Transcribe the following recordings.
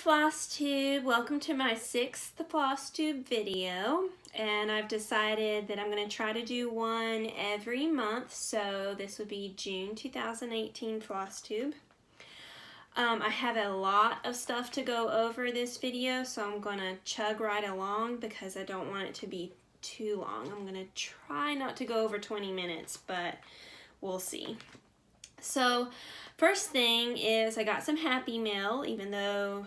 FlossTube, welcome to my 6th FlossTube video, and I've decided that I'm going to try to do one every month, so this would be June 2018 FlossTube. I have a lot of stuff to go over this video, so I'm going to chug right along because I don't want it to be too long. I'm going to try not to go over 20 minutes, but we'll see. So first thing is I got some Happy Mail, even though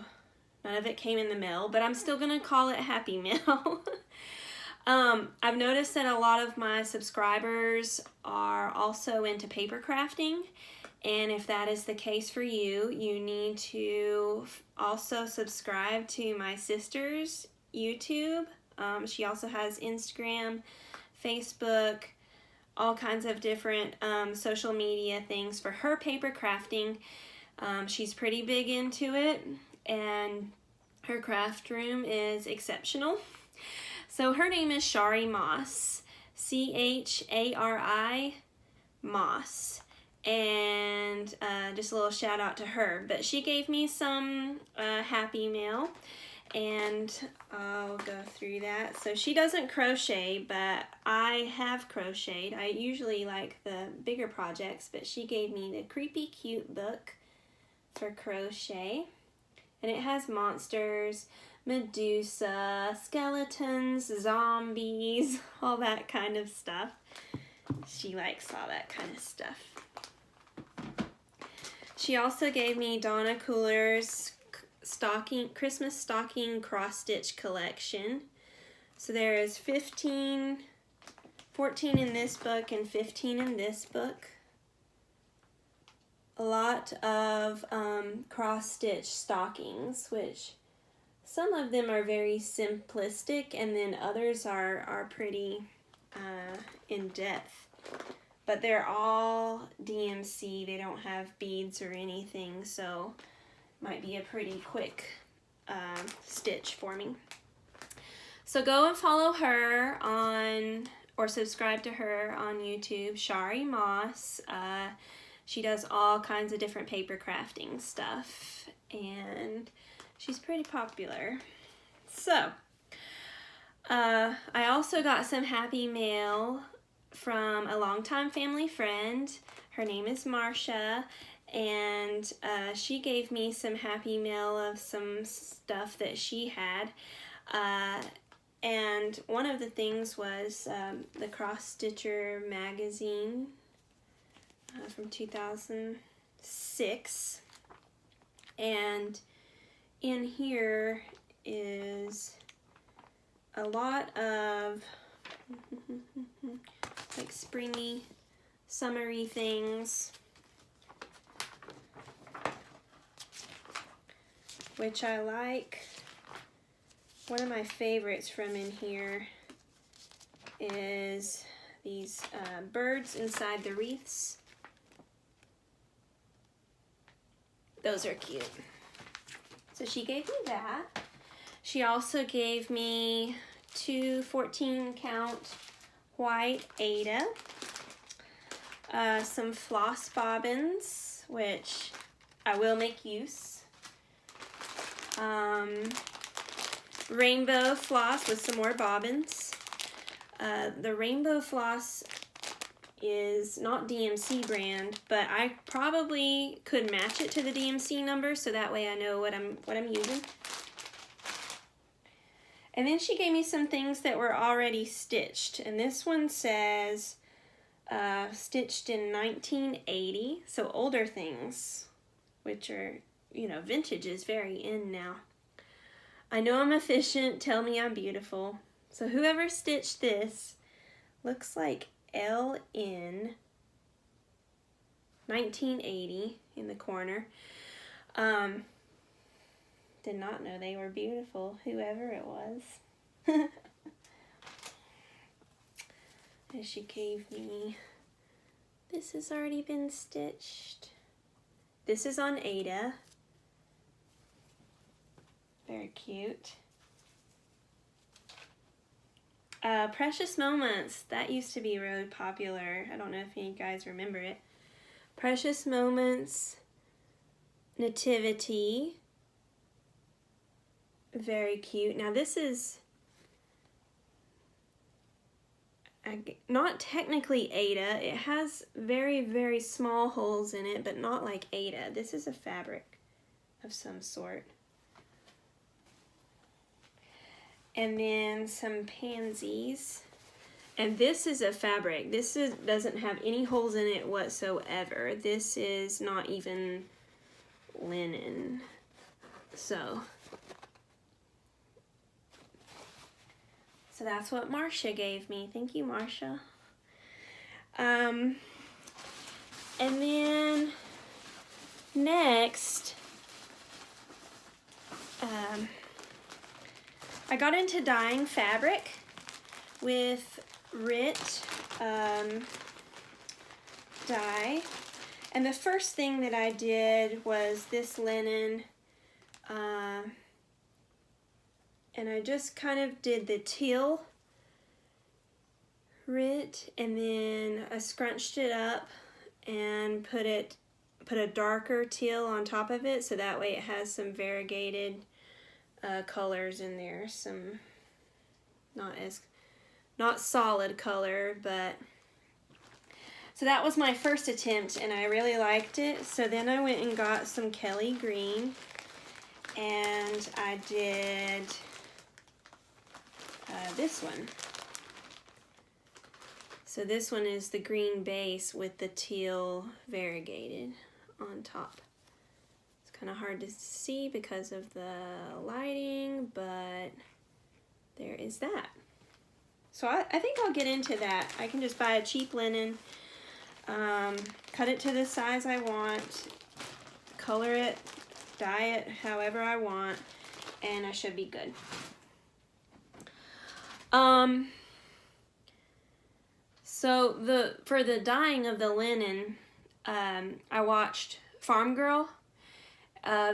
none of it came in the mail, but I'm still gonna call it Happy Mail. I've noticed that a lot of my subscribers are also into paper crafting, and if that is the case for you, you need to also subscribe to my sister's YouTube. She also has Instagram, Facebook, all kinds of different social media things for her paper crafting. She's pretty big into it, and her craft room is exceptional. So her name is Chari Moss, C-H-A-R-I Moss, and just a little shout out to her. But she gave me some Happy Mail, and I'll go through that. So she doesn't crochet, but I have crocheted. I usually like the bigger projects, but she gave me the Creepy Cute book for crochet, and it has monsters, Medusa, skeletons, zombies, all that kind of stuff. She likes all that kind of stuff. She also gave me Donna Cooler's Christmas stocking cross-stitch collection. So there is 14 in this book and 15 in this book. A lot of cross-stitch stockings, which some of them are very simplistic, and then others are pretty in-depth. But they're all DMC. They don't have beads or anything, so might be a pretty quick stitch for me. So go and follow her on, or subscribe to her on YouTube, Chari Moss. She does all kinds of different paper crafting stuff, and she's pretty popular. So I also got some Happy Mail from a longtime family friend. Her name is Marcia, and she gave me some Happy Mail of some stuff that she had, and one of the things was the Cross Stitcher magazine from 2006, and in here is a lot of like springy, summery things, which I like. One of my favorites from in here is these birds inside the wreaths. Those are cute. So she gave me that. She also gave me two 14-count white Aida, some floss bobbins, which I will make use, rainbow floss with some more bobbins. The rainbow floss is not DMC brand, but I probably could match it to the DMC number, so that way I know what I'm using. And then she gave me some things that were already stitched, and this one says stitched in 1980, so older things, which are, you know, vintage is very in now. I know I'm efficient, tell me I'm beautiful. So whoever stitched this looks like LN 1980 in the corner. Did not know they were beautiful, whoever it was. And she gave me, this has already been stitched. This is on Aida. Very cute. Precious Moments, that used to be really popular. I don't know if you guys remember it. Precious Moments, Nativity, very cute. Now this is not technically Ada. It has very, very small holes in it, but not like Ada. This is a fabric of some sort. And then some pansies. And this is a fabric. This doesn't have any holes in it whatsoever. This is not even linen. So that's what Marcia gave me. Thank you, Marcia. And then next, I got into dyeing fabric with RIT dye. And the first thing that I did was this linen, and I just kind of did the teal RIT, and then I scrunched it up and put a darker teal on top of it, so that way it has some variegated colors in there, some not solid color, but so that was my first attempt and I really liked it. So then I went and got some Kelly green and I did this one. So this one is the green base with the teal variegated on top. It's kind of hard to see because of the lighting, but there is that. So I think I'll get into that. I can just buy a cheap linen, cut it to the size I want, color it, dye it however I want, and I should be good. So for the dyeing of the linen, I watched Farm Girl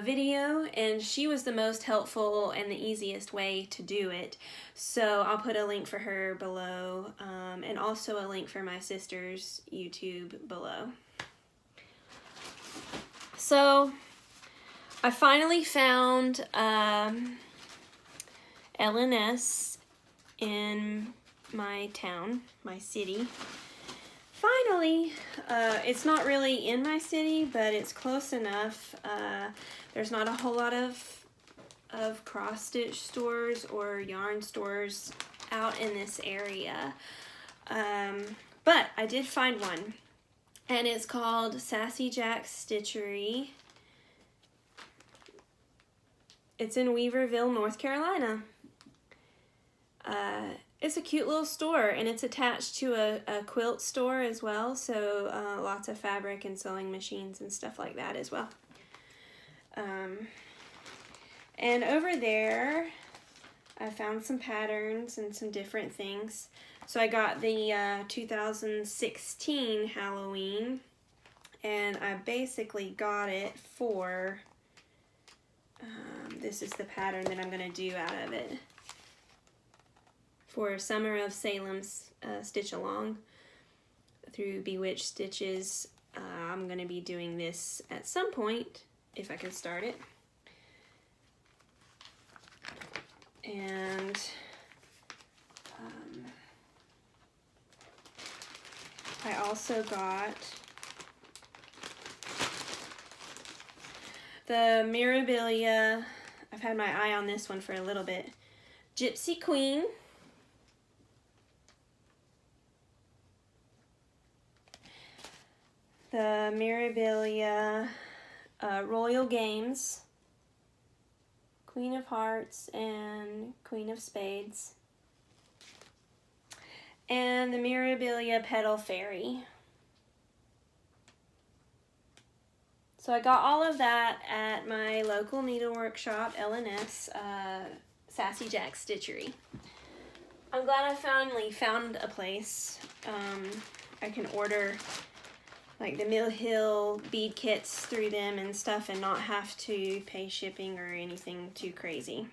video, and she was the most helpful and the easiest way to do it. So I'll put a link for her below, and also a link for my sister's YouTube below. So I finally found LNS in my town, my city. Finally, it's not really in my city, but it's close enough. There's not a whole lot of cross-stitch stores or yarn stores out in this area. But I did find one, and it's called Sassy Jack's Stitchery. It's in Weaverville, North Carolina. It's a cute little store, and it's attached to a quilt store as well, so lots of fabric and sewing machines and stuff like that as well. And over there, I found some patterns and some different things. So I got the 2016 Halloween, and I basically got it for, this is the pattern that I'm going to do out of it. For Summer of Salem's Stitch Along through Bewitched Stitches. I'm going to be doing this at some point, if I can start it. And I also got the Mirabilia. I've had my eye on this one for a little bit. Gypsy Queen. The Mirabilia Royal Games, Queen of Hearts and Queen of Spades, and the Mirabilia Petal Fairy. So I got all of that at my local needlework shop, LNS, Sassy Jack's Stitchery. I'm glad I finally found a place. I can order like the Mill Hill bead kits through them and stuff and not have to pay shipping or anything too crazy.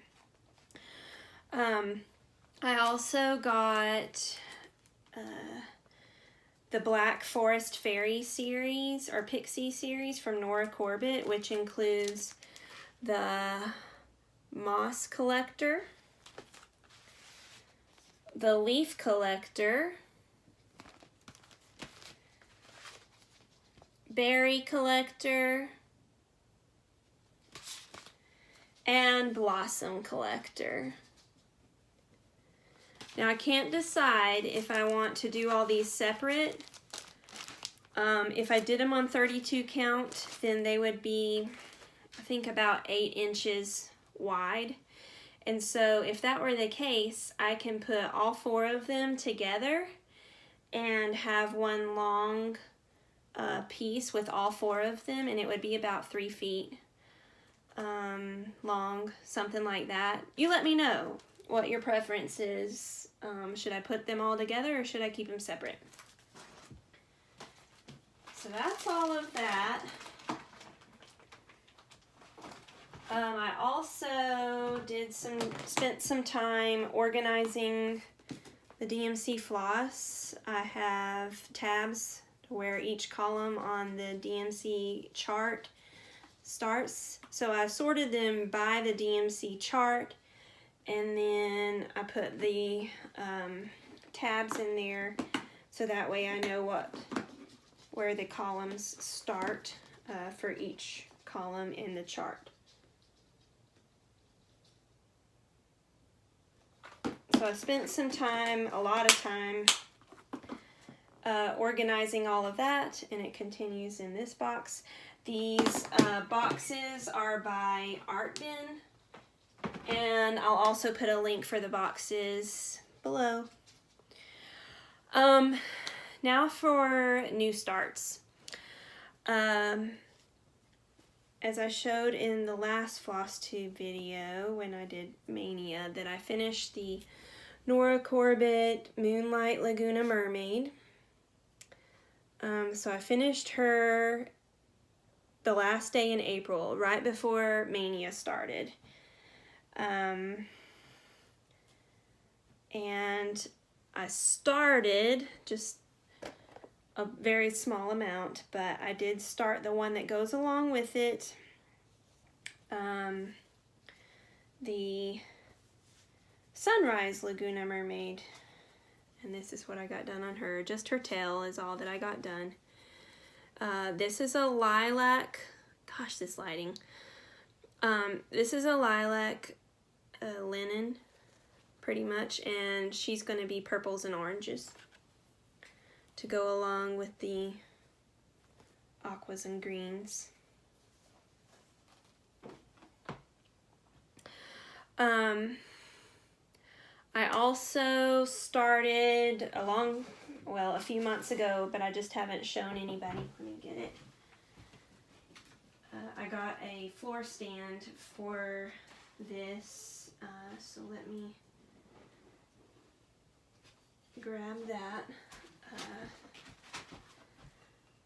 I also got the Black Forest Fairy series or Pixie series from Nora Corbett, which includes the moss collector, the leaf collector, berry collector, and blossom collector. Now I can't decide if I want to do all these separate. If I did them on 32 count, then they would be, I think, about 8 inches wide. And so if that were the case, I can put all 4 of them together and have one long piece with all 4 of them, and it would be about 3 feet long, something like that. You let me know what your preference is. Should I put them all together or should I keep them separate? So that's all of that. I also spent some time organizing the DMC floss. I have tabs where each column on the DMC chart starts. So I sorted them by the DMC chart, and then I put the tabs in there so that way I know where the columns start for each column in the chart. So I spent some time, a lot of time, organizing all of that, and it continues in this box. These boxes are by Art Bin, and I'll also put a link for the boxes below. Now for new starts. As I showed in the last FlossTube video when I did Mania, that I finished the Nora Corbett Moonlight Laguna Mermaid. So I finished her the last day in April, right before Mania started. And I started just a very small amount, but I did start the one that goes along with it. The Sunrise Laguna Mermaid. And this is what I got done on her. Just her tail is all that I got done. This is a lilac, gosh, this lighting. This is a lilac linen, pretty much, and she's going to be purples and oranges to go along with the aquas and greens. I also started a few months ago, but I just haven't shown anybody. Let me get it. I got a floor stand for this, so let me grab that.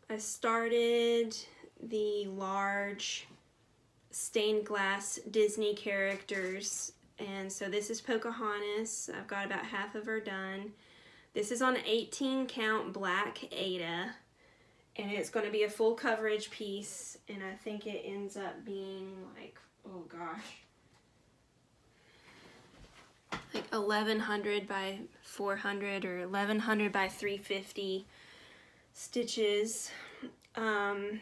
I started the large stained glass Disney characters, and so this is Pocahontas. I've got about half of her done. This is on 18 count black Ada, and it's going to be a full coverage piece, and I think it ends up being like, oh gosh, like 1100 by 400 or 1100 by 350 stitches. A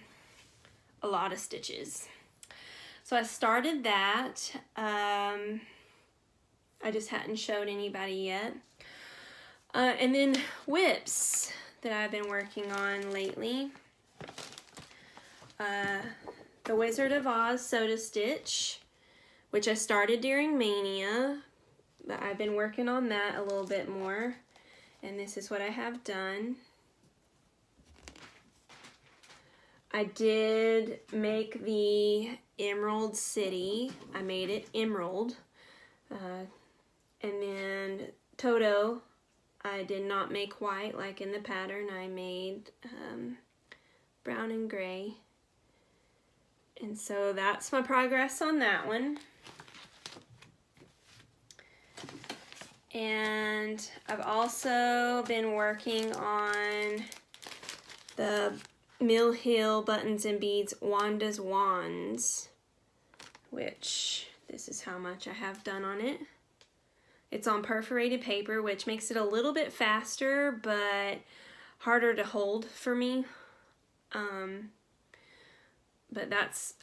lot of stitches. So I started that. I just hadn't showed anybody yet. And then whips that I've been working on lately. The Wizard of Oz Soda Stitch, which I started during Mania, but I've been working on that a little bit more. And this is what I have done. I did make the Emerald City. I made it emerald. And then Toto, I did not make white like in the pattern. I made brown and gray. And so that's my progress on that one. And I've also been working on the Mill Hill Buttons and Beads Wanda's Wands, which this is how much I have done on it. It's on perforated paper, which makes it a little bit faster, but harder to hold for me. But that's,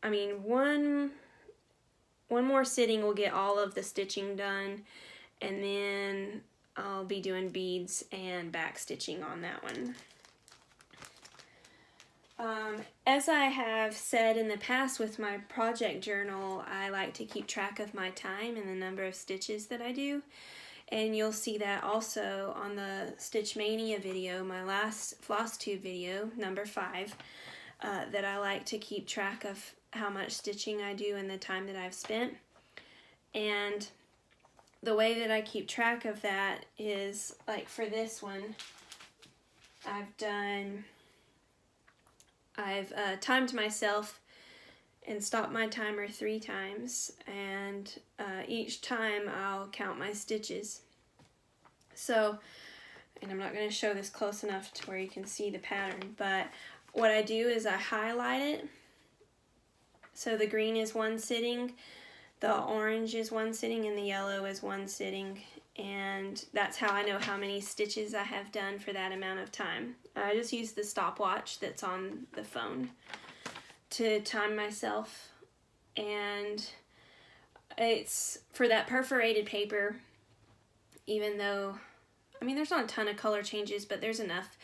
I mean, one more sitting will get all of the stitching done, and then I'll be doing beads and back stitching on that one. As I have said in the past with my project journal, I like to keep track of my time and the number of stitches that I do. And you'll see that also on the Stitch Mania video, my last FlossTube video, number 5, that I like to keep track of how much stitching I do and the time that I've spent. And the way that I keep track of that is, like for this one, I've timed myself and stopped my timer 3 times, and each time I'll count my stitches. So, and I'm not going to show this close enough to where you can see the pattern, but what I do is I highlight it. So the green is 1 sitting, the orange is 1 sitting, and the yellow is 1 sitting, and that's how I know how many stitches I have done for that amount of time. I just use the stopwatch that's on the phone to time myself, and it's for that perforated paper, even though, I mean, there's not a ton of color changes, but there's enough.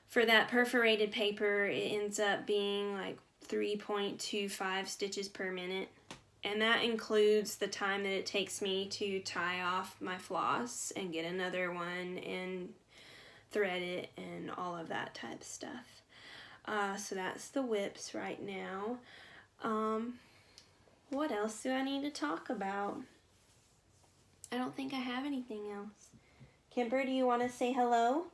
For that perforated paper, it ends up being like 3.25 stitches per minute, and that includes the time that it takes me to tie off my floss and get another one and thread it and all of that type of stuff. So that's the whips right now. What else do I need to talk about? I don't think I have anything else. Kemper, do you want to say hello?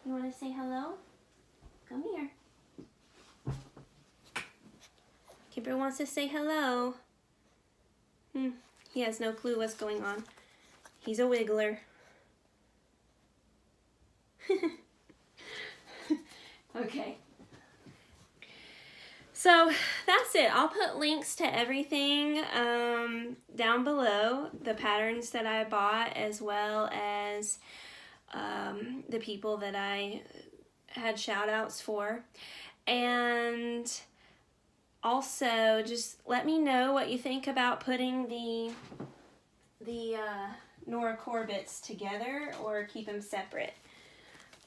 You want to say hello? Come here. Kemper wants to say hello. He has no clue what's going on. He's a wiggler. Okay. So that's it. I'll put links to everything down below, the patterns that I bought, as well as the people that I had shout outs for. And also just let me know what you think about putting the Nora Corbetts together or keep them separate.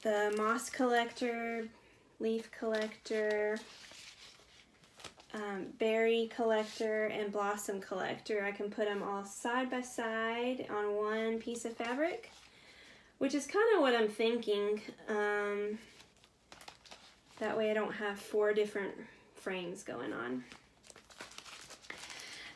The moss collector, leaf collector, berry collector, and blossom collector. I can put them all side by side on one piece of fabric, which is kind of what I'm thinking. That way I don't have 4 different frames going on.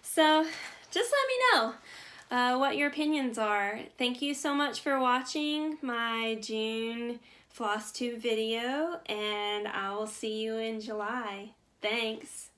So just let me know what your opinions are. Thank you so much for watching my June FlossTube video, and I will see you in July. Thanks.